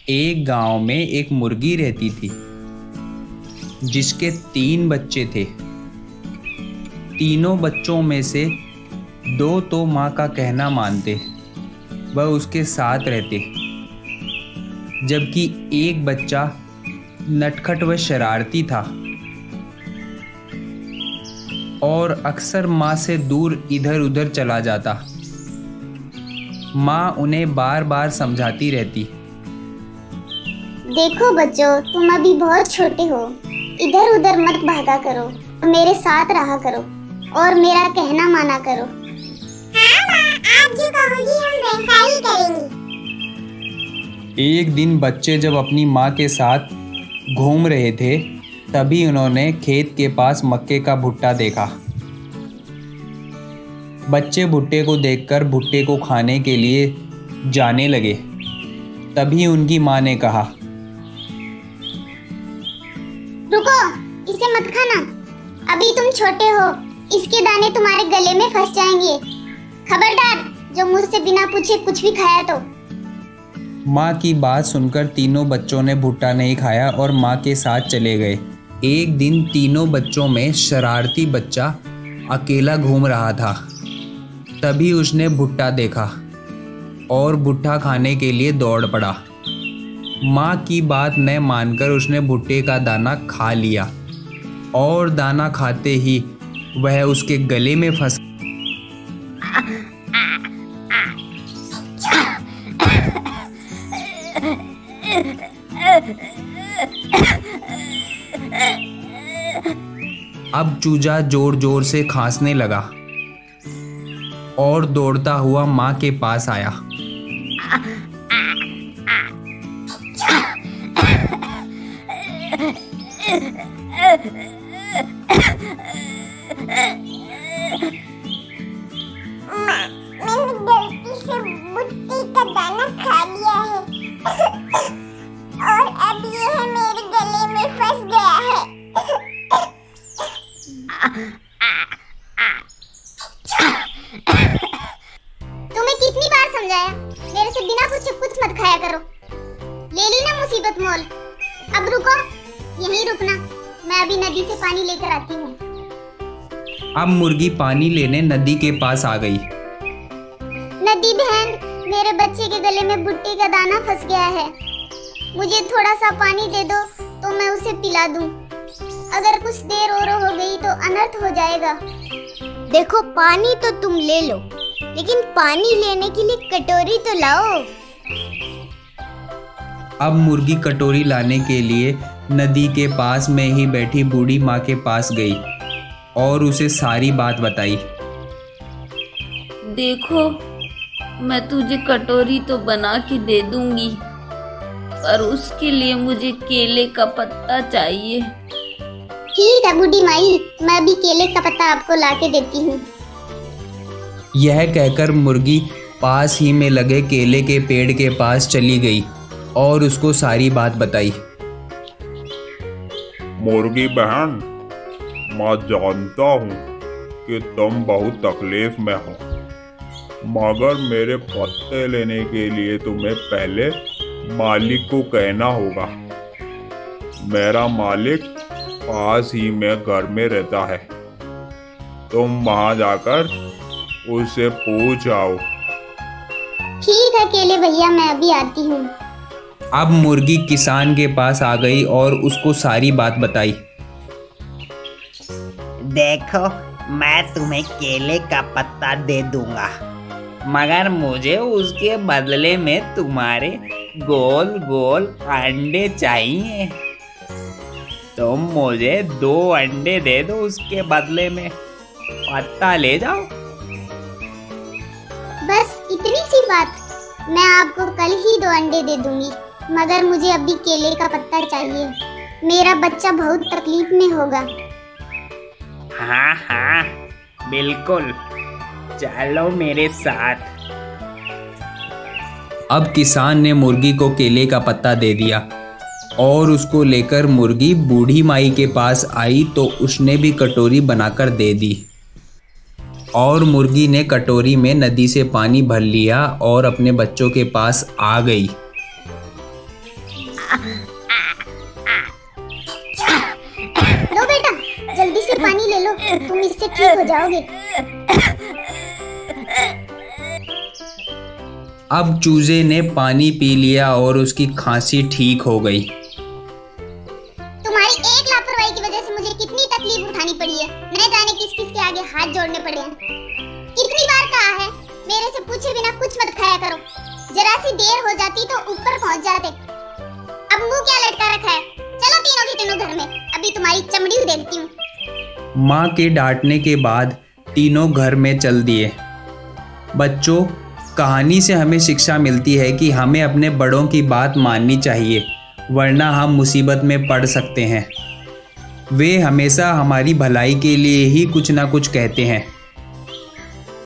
एक गांव में एक मुर्गी रहती थी जिसके 3 बच्चे थे। तीनों बच्चों में से 2 तो माँ का कहना मानते, वह उसके साथ रहते, जबकि एक बच्चा नटखट व शरारती था और अक्सर माँ से दूर इधर उधर चला जाता। माँ उन्हें बार बार समझाती रहती, देखो बच्चों, तुम अभी बहुत छोटे हो, इधर उधर मत भागा करो, मेरे साथ रहा करो और मेरा कहना माना करो। हाँ माँ, आप जो कहोगी हम वैसा ही करेंगे। एक दिन बच्चे जब अपनी माँ के साथ घूम रहे थे, तभी उन्होंने खेत के पास मक्के का भुट्टा देखा। बच्चे भुट्टे को देखकर भुट्टे को खाने के लिए जाने लगे। तभी उनकी माँ ने कहा, रुको, इसे मत खाना, अभी तुम छोटे हो, इसके दाने तुम्हारे गले में फंस जाएंगे। खबरदार, जो मुझसे बिना पूछे कुछ भी खाया तो। माँ की बात सुनकर तीनों बच्चों ने भुट्टा नहीं खाया और माँ के साथ चले गए। एक दिन तीनों बच्चों में शरारती बच्चा अकेला घूम रहा था। तभी उसने भुट्टा देखा और भुट्टा खाने के लिए दौड़ पड़ा। माँ की बात न मानकर उसने भुट्टे का दाना खा लिया और दाना खाते ही वह उसके गले में फंस। अब चूजा जोर जोर से खांसने लगा और दौड़ता हुआ माँ के पास आया। मैंने गलती से भुट्टे का दाना खा लिया है और अब यह मेरे गले में फंस गया है। तुम्हें कितनी बार समझाया, मेरे से बिना पूछे कुछ मत खाया करो। ले ली ना मुसीबत मोल। अब रुको, यहीं रुकना, मैं अभी नदी से पानी लेकर आती हूँ। अब मुर्गी पानी लेने नदी के पास आ गई। नदी बहन, मेरे बच्चे के गले में भुट्टे का दाना फंस गया है, मुझे थोड़ा सा पानी दे दो तो मैं उसे पिला दूं। अगर कुछ देर और हो गई तो अनर्थ हो जाएगा। देखो, पानी तो तुम ले लो, लेकिन पानी लेने के लिए कटोरी तो लाओ। अब मुर्गी कटोरी लाने के लिए नदी के पास में ही बैठी बूढ़ी माँ के पास गई और उसे सारी बात बताई। देखो, मैं तुझे कटोरी तो बना के दे दूंगी, पर उसके लिए मुझे केले का पत्ता चाहिए। ठीक है बूढ़ी माई, मैं अभी केले का पत्ता आपको ला के देती हूँ। यह कहकर मुर्गी पास ही में लगे केले के पेड़ के पास चली गई और उसको सारी बात बताई। मुर्गी बहन, मैं जानता हूँ कि तुम बहुत तकलीफ में हो, मगर मेरे पत्ते लेने के लिए तुम्हें पहले मालिक को कहना होगा। मेरा मालिक पास ही में घर में रहता है, तुम वहां जाकर उससे पूछ आओ। ठीक है केले भैया, मैं अभी आती हूँ। अब मुर्गी किसान के पास आ गई और उसको सारी बात बताई। देखो, मैं तुम्हें केले का पत्ता दे दूंगा, मगर मुझे उसके बदले में तुम्हारे गोल गोल अंडे चाहिए। तुम मुझे 2 अंडे दे दो, उसके बदले में पत्ता ले जाओ। बस इतनी सी बात, मैं आपको कल ही 2 अंडे दे दूंगी, मगर मुझे अभी केले का पत्ता चाहिए, मेरा बच्चा बहुत तकलीफ में होगा। हाँ हाँ, बिल्कुल, चलो मेरे साथ। अब किसान ने मुर्गी को केले का पत्ता दे दिया और उसको लेकर मुर्गी बूढ़ी माई के पास आई तो उसने भी कटोरी बनाकर दे दी और मुर्गी ने कटोरी में नदी से पानी भर लिया और अपने बच्चों के पास आ गई। ठीक हो जाओगे। अब चूजे ने पानी पी लिया और उसकी खांसी ठीक हो गई। तुम्हारी एक लापरवाही की वजह से मुझे कितनी तकलीफ उठानी पड़ी है, न जाने किस किस के आगे हाथ जोड़ने पड़े हैं। कितनी बार कहा है मेरे से पूछे बिना कुछ मत खाया करो, जरा सी देर हो जाती तो ऊपर पहुंच जाते। अब मुंह क्या लटका रखा है, चलो तीनों के तीनों घर में, अभी तुम्हारी चमड़ी उधेड़ती हूँ। माँ के डांटने के बाद तीनों घर में चल दिए। बच्चों, कहानी से हमें शिक्षा मिलती है कि हमें अपने बड़ों की बात माननी चाहिए, वरना हम मुसीबत में पड़ सकते हैं। वे हमेशा हमारी भलाई के लिए ही कुछ ना कुछ कहते हैं।